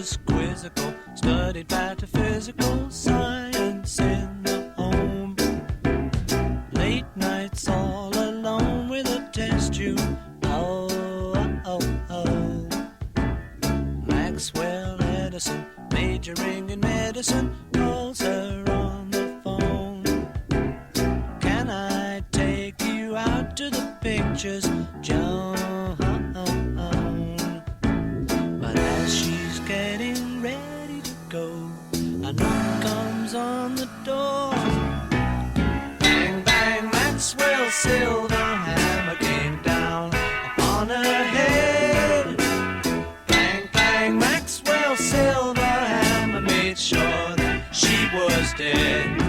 was quizzical, studied metaphysical science in the home. Late nights all alone with a test tube. Oh, oh, oh. Maxwell Edison, majoring in medicine, calls her on the phone. Can I take you out to the pictures, Joan? But as she's getting ready to go, a knock comes on the door. Bang, bang, Maxwell's silver hammer came down upon her head. Bang, bang, Maxwell's silver hammer made sure that she was dead.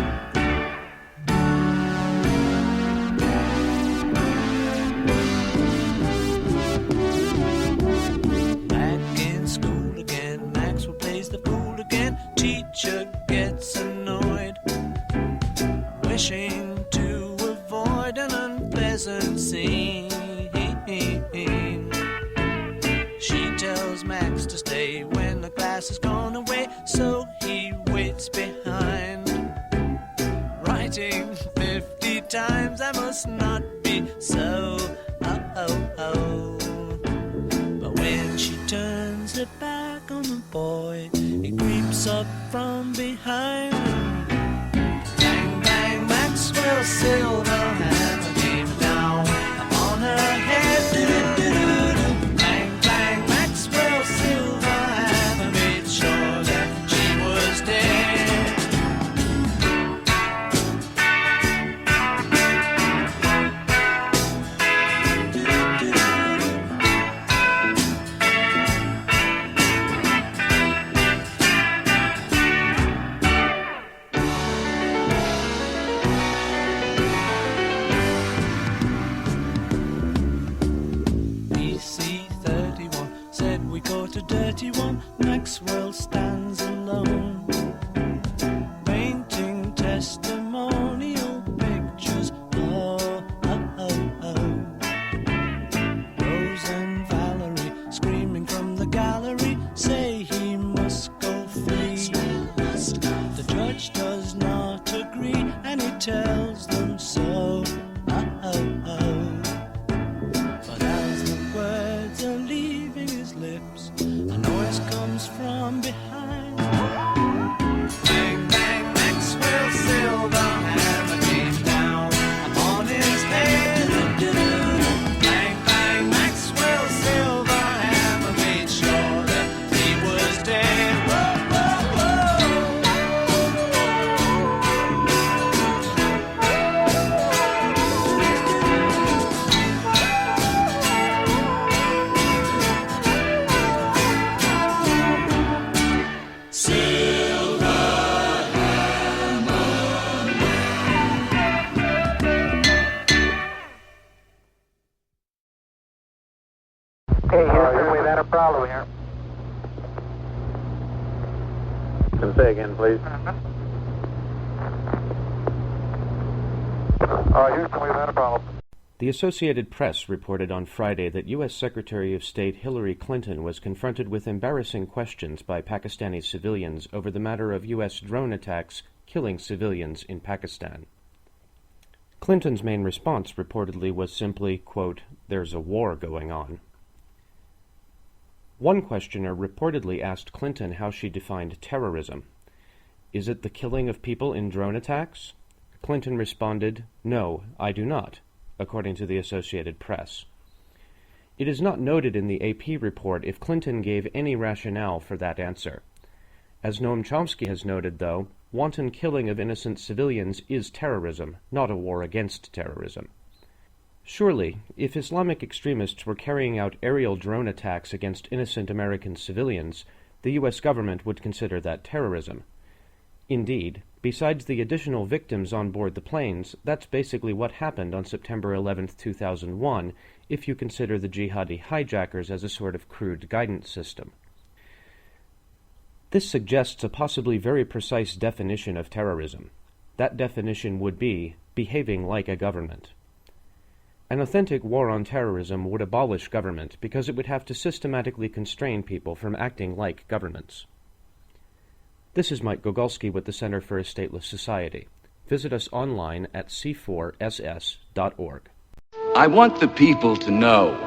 Teacher gets annoyed, wishing to avoid an unpleasant scene. She tells Max to stay when the class has gone away, so he waits behind, writing 50 times, I must not be so. Oh, oh, oh. But when she turns her back on the boy, he creeps up from behind. Bang, bang, Maxwell's silver hammer came down upon her head. Do-do-do-do-do. Bang, bang, Maxwell's silver hammer made sure that she was dead. A dirty one, Maxwell stands alone, painting testimonial pictures. Oh, oh, oh, oh. Rose and Valerie, screaming from the gallery, say he must go free. The judge does not agree, and he tells them so. Oh, oh, oh. But as the words are leaving his lips, a noise comes from behind. Bang, bang, Maxwell's silver hammer came down upon his head. Bang, bang, Maxwell's silver hammer made sure that he was dead. Whoa, Hey, Houston, we've had a problem here. Can say again, please. Houston, we've had a problem. The Associated Press reported on Friday that U.S. Secretary of State Hillary Clinton was confronted with embarrassing questions by Pakistani civilians over the matter of U.S. drone attacks killing civilians in Pakistan. Clinton's main response reportedly was simply, quote, "There's a war going on." One questioner reportedly asked Clinton how she defined terrorism. Is it the killing of people in drone attacks? Clinton responded, "No, I do not," according to the Associated Press. It is not noted in the AP report if Clinton gave any rationale for that answer. As Noam Chomsky has noted, though, wanton killing of innocent civilians is terrorism, not a war against terrorism. Surely, if Islamic extremists were carrying out aerial drone attacks against innocent American civilians, the U.S. government would consider that terrorism. Indeed, besides the additional victims on board the planes, that's basically what happened on September 11, 2001, if you consider the jihadi hijackers as a sort of crude guidance system. This suggests a possibly very precise definition of terrorism. That definition would be behaving like a government. An authentic war on terrorism would abolish government because it would have to systematically constrain people from acting like governments. This is Mike Gogolski with the Center for a Stateless Society. Visit us online at c4ss.org. I want the people to know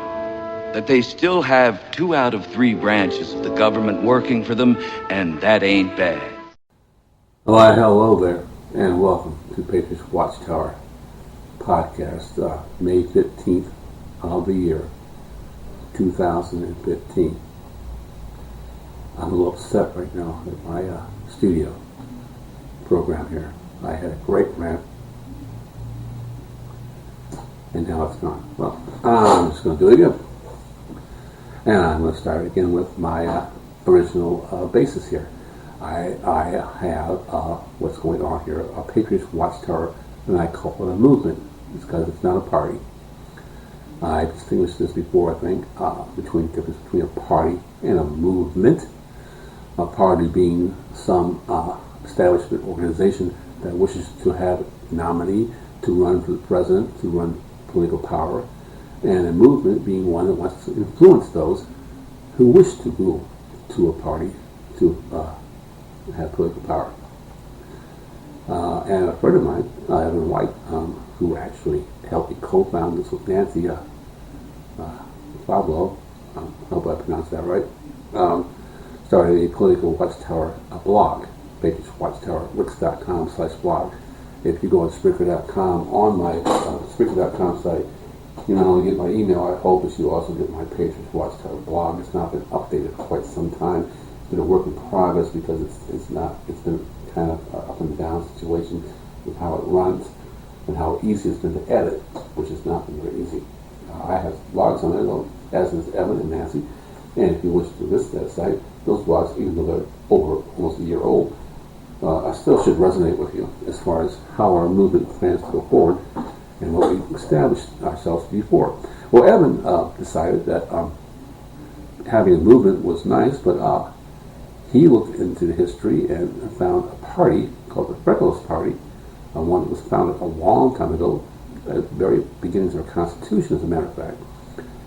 that they still have 2 out of 3 branches of the government working for them, and that ain't bad. Why, hello there, and welcome to Patriots Watchtower podcast, May 15th of the year 2015. I'm a little upset right now at my studio program here. I had a great rant, and now it's gone. Well, I'm just going to do it again. And I'm going to start again with my original basis here. I have what's going on here, a Patriots Watchtower, and I call it a movement. It's because it's not a party. I distinguished this before, I think, between the difference between a party and a movement. A party being some establishment organization that wishes to have a nominee to run for the president, to run political power, and a movement being one that wants to influence those who wish to rule to a party to have political power. And a friend of mine, Evan White, who actually helped me co-found this with Nancy Fablo, I hope I pronounced that right, started a political watchtower blog, patriotswatchtower.wix.com/blog. If you go on Spreaker.com, on my Spreaker.com site, you not only get my email, I hope that you also get my Patriots Watchtower blog. It's not been updated for quite some time. It's been a work in progress because it's been kind of an up and down situation with how it runs and how easy it's been to edit, which has not been very easy. I have blogs on it, as is Evan and Nancy, and if you wish to visit that site, those blogs, even though they're over almost a year old, I still should resonate with you as far as how our movement plans to go forward and what we established ourselves before. Well, Evan decided that having a movement was nice, but he looked into the history and found a party called the Federalist Party, one that was founded a long time ago, at the very beginnings of our Constitution, as a matter of fact.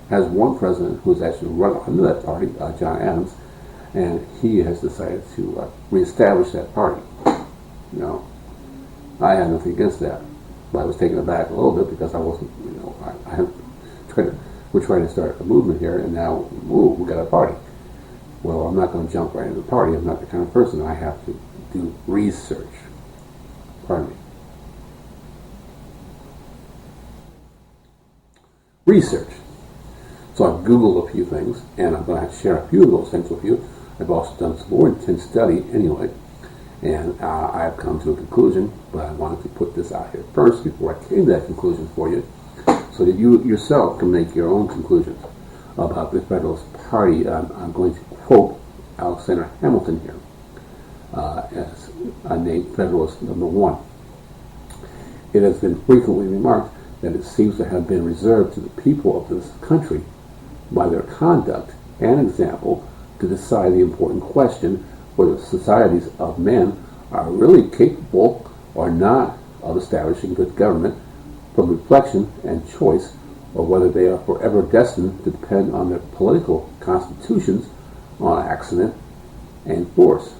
Has one president who has actually run under that party, John Adams, and he has decided to reestablish that party. You know, I had nothing against that, but I was taken aback a little bit because I wasn't, we're trying to start a movement here, and now, we got a party. Well, I'm not going to jump right into the party. I'm not the kind of person. I have to do research. Pardon me. Research. So I've Googled a few things, and I'm going to share a few of those things with you. I've also done some more intense study anyway, and I've come to a conclusion, but I wanted to put this out here first before I came to that conclusion for you, so that you yourself can make your own conclusions about the Federalist Party. I'm going to quote Alexander Hamilton here as a named Federalist number 1. It has been frequently remarked that it seems to have been reserved to the people of this country by their conduct and example to decide the important question whether societies of men are really capable or not of establishing good government from reflection and choice, or whether they are forever destined to depend on their political constitutions on accident and force.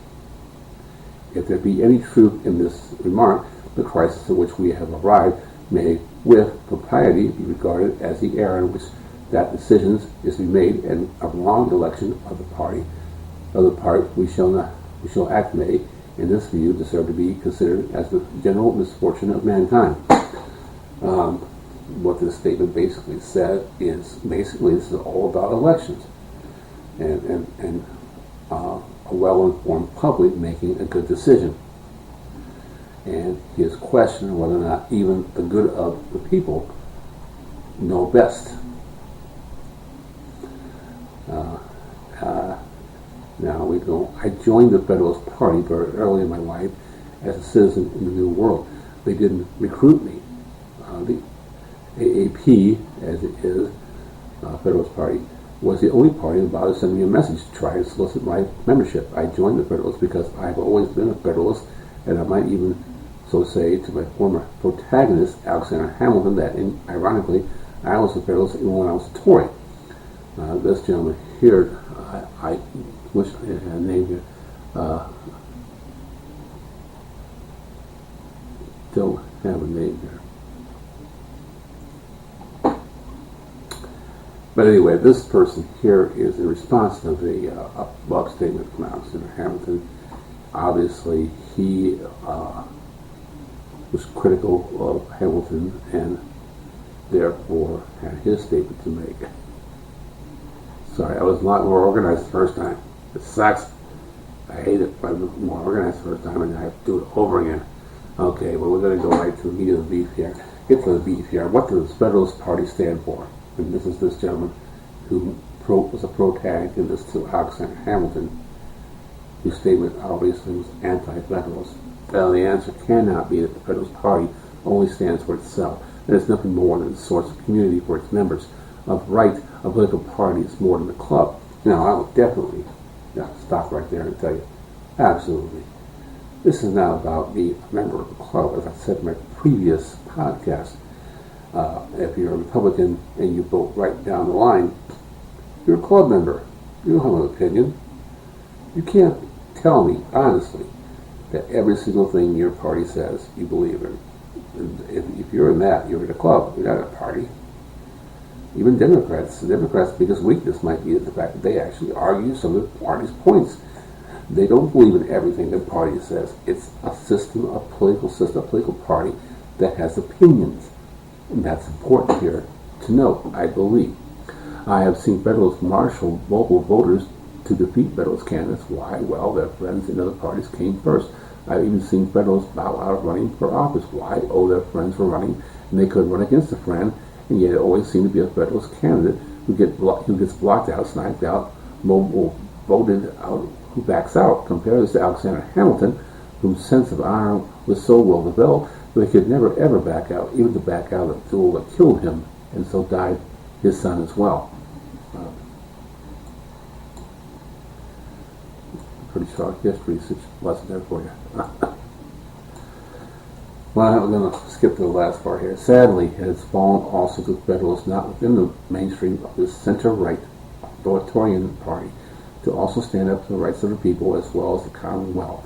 If there be any truth in this remark, the crisis in which we have arrived may with propriety be regarded as the era in which that decisions is to be made, and a wrong election of the part we shall act may, in this view, deserve to be considered as the general misfortune of mankind. What this statement basically said is, this is all about elections and a well-informed public making a good decision. And his question whether or not even the good of the people know best. Now we go. I joined the Federalist Party very early in my life as a citizen in the New World. They didn't recruit me. The AAP, as it is, Federalist Party, was the only party that bothered to send me a message to try to solicit my membership. I joined the Federalists because I've always been a Federalist, and I might even so say to my former protagonist, Alexander Hamilton, that ironically, I was a Federalist even when I was a Tory. This gentleman here, I wish I had a name here. Don't have a name here. But anyway, this person here is in response to the above statement from Alexander Hamilton. Obviously, he was critical of Hamilton and therefore had his statement to make. Sorry, I was a lot more organized the first time. It sucks. I hate it, but I was more organized the first time and I have to do it over again. Okay, well, we're going to go right to the meat of the beef here. Get to the beef here. What does the Federalist Party stand for? And this is this gentleman who was a protagonist to Alexander Hamilton, whose statement obviously was anti-Federalist. Well, the answer cannot be that the Federalist Party only stands for itself. It is nothing more than a source of community for its members. Of right, a political party is more than a club. Now, I would definitely stop right there and tell you, absolutely. This is not about being a member of a club. As I said in my previous podcast, if you're a Republican and you vote right down the line, you're a club member. You don't have an opinion. You can't tell me, honestly, that every single thing your party says you believe in. If you're in that, you're in a club. You're not a party. Even Democrats, the Democrats' biggest weakness might be the fact that they actually argue some of the party's points. They don't believe in everything the party says. It's a system, a political party that has opinions. And that's important here to note, I believe. I have seen Federalists marshal local voters to defeat Federalist candidates. Why? Well, their friends in other parties came first. I've even seen Federalists bow out of running for office. Why? Oh, their friends were running and they couldn't run against a friend, and yet it always seemed to be a Federalist candidate who gets blocked out, sniped out, voted out, who backs out. Compare this to Alexander Hamilton, whose sense of honor was so well developed that he could never ever back out, even to back out of the duel that killed him, and so died his son as well. Pretty short history lesson there for you. Well, I'm going to skip to the last part here. Sadly, it has fallen also to the Federalists not within the mainstream of this center-right authoritarian party to also stand up to the rights of the people as well as the Commonwealth.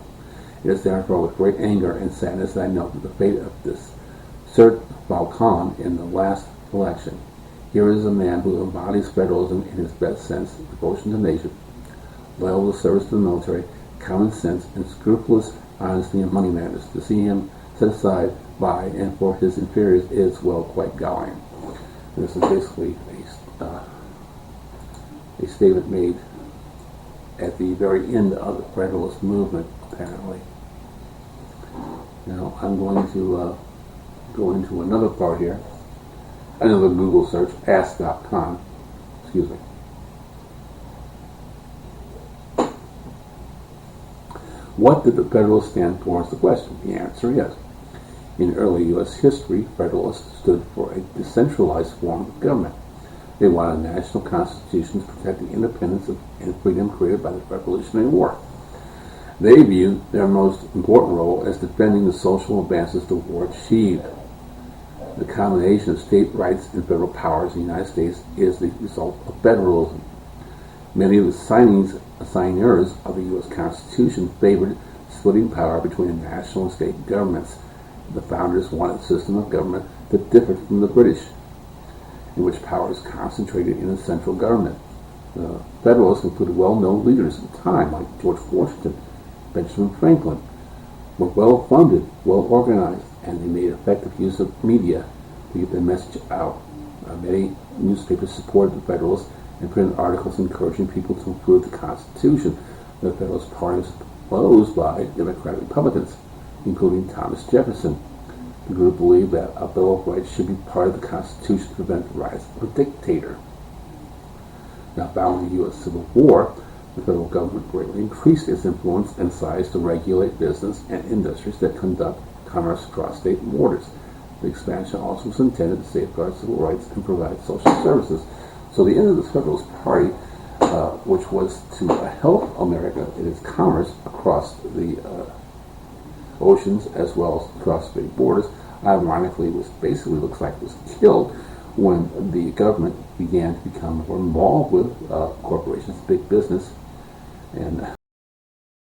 It is therefore with great anger and sadness that I note the fate of this Sir Falcon in the last election. Here is a man who embodies federalism in his best sense, devotion to the nation, loyal service to the military, common sense, and scrupulous honesty in money matters. To see him set aside by and for his inferiors is, well, quite galling. This is basically a statement made at the very end of the Federalist movement, apparently. Now, I'm going to go into another part here. Another Google search, ask.com. Excuse me. What did the Federalists stand for is the question. The answer is, in early U.S. history, Federalists stood for a decentralized form of government. They wanted a national constitution to protect the independence and freedom created by the Revolutionary War. They viewed their most important role as defending the social advances the war achieved. The combination of state rights and federal powers in the United States is the result of federalism. Many of the signers of the U.S. Constitution favored splitting power between the national and state governments. The founders wanted a system of government that differed from the British, in which power is concentrated in the central government. The Federalists included well-known leaders at the time, like George Washington, Benjamin Franklin, were well-funded, well-organized, and they made effective use of media to get their message out. Many newspapers supported the Federalists and printed articles encouraging people to improve the Constitution. The Federalist Party was opposed by Democratic Republicans, including Thomas Jefferson. The group believed that a Bill of Rights should be part of the Constitution to prevent the rise of a dictator. Now, following the U.S. Civil War, the federal government greatly increased its influence and size to regulate business and industries that conduct commerce across state borders. The expansion also was intended to safeguard civil rights and provide social services. So the end of the Federalist Party, which was to help America in its commerce across the oceans as well as across state borders, ironically was basically looks like was killed when the government began to become more involved with corporations, big business, and